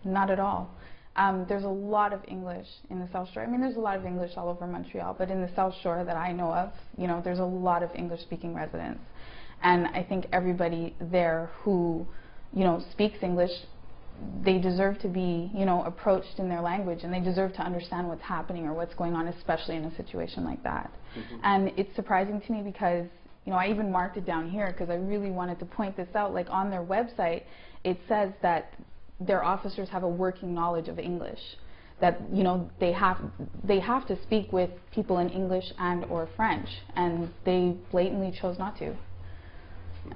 not at all. There's a lot of English in the South Shore. I mean, there's a lot of English all over Montreal, but in the South Shore that I know of, you know, there's a lot of English-speaking residents. And I think everybody there who, you know, speaks English, they deserve to be, you know, approached in their language, and they deserve to understand what's happening or what's going on, especially in a situation like that. And it's surprising to me because, you know, I even marked it down here because I really wanted to point this out. Like on their website, it says that their officers have a working knowledge of English, that, you know, they have to speak with people in English and or French, and they blatantly chose not to.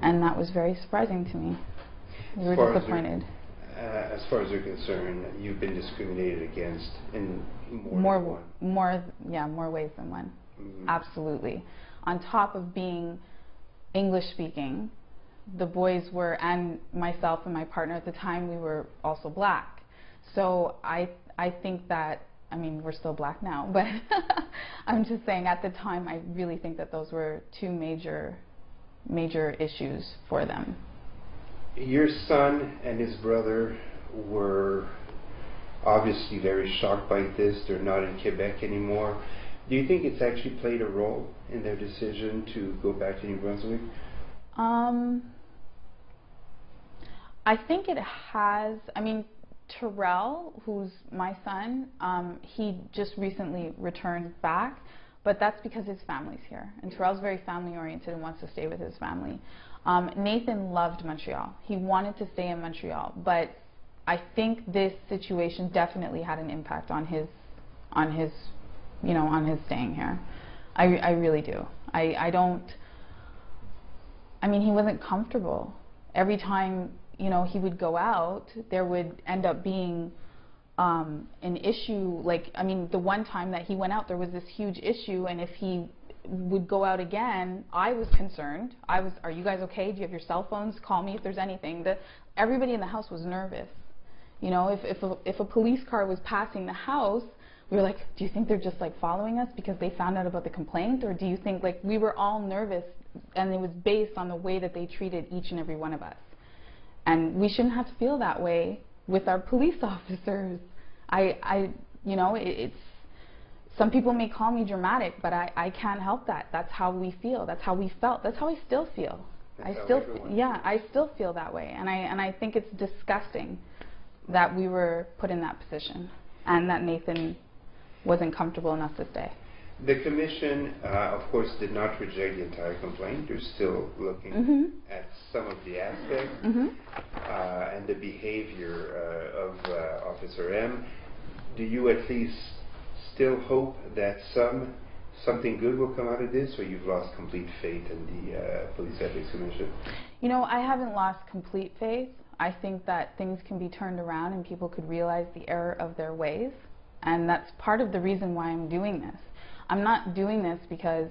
And that was very surprising to me. We were disappointed. As far as you're concerned, you've been discriminated against in more ways than one. Absolutely. On top of being English speaking, the boys were, and myself and my partner at the time, we were also black. So I think that, I mean, we're still black now, but I'm just saying at the time I really think that those were two major issues for them. Your son and his brother were obviously very shocked by this. They're not in Quebec anymore. Do you think it's actually played a role in their decision to go back to New Brunswick? I think it has. I mean, Terrell, who's my son, he just recently returned back, but that's because his family's here. And Terrell's very family-oriented and wants to stay with his family. Nathan loved Montreal. He wanted to stay in Montreal, but I think this situation definitely had an impact on his staying here. I really do. I mean, he wasn't comfortable. Every time, you know, he would go out, there would end up being an issue. Like, I mean, the one time that he went out, there was this huge issue, and if he would go out again, I was concerned. Are you guys okay? Do you have your cell phones? Call me if there's anything. Everybody in the house was nervous. You know, if a police car was passing the house, we were like, do you think they're just like following us because they found out about the complaint? Or do you think, like, we were all nervous, and it was based on the way that they treated each and every one of us. And we shouldn't have to feel that way with our police officers. You know, it's, some people may call me dramatic, but I can't help that. That's how we feel. That's how we felt. That's how I still feel. I still feel that way. And I think it's disgusting that we were put in that position and that Nathan wasn't comfortable enough to stay. The commission, of course, did not reject the entire complaint. They're still looking at some of the aspects and the behavior of Officer M. Do you at least still hope that something good will come out of this, or you've lost complete faith in the Police Ethics Commission? You know, I haven't lost complete faith. I think that things can be turned around and people could realize the error of their ways, and that's part of the reason why I'm doing this. I'm not doing this because,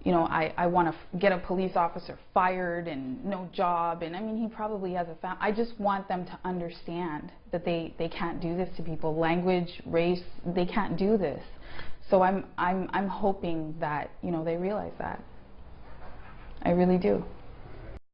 you know, I want to get a police officer fired and no job, and I mean, he probably has a family. I just want them to understand that they can't do this to people. Language, race, they can't do this. So I'm hoping that, you know, they realize that. I really do.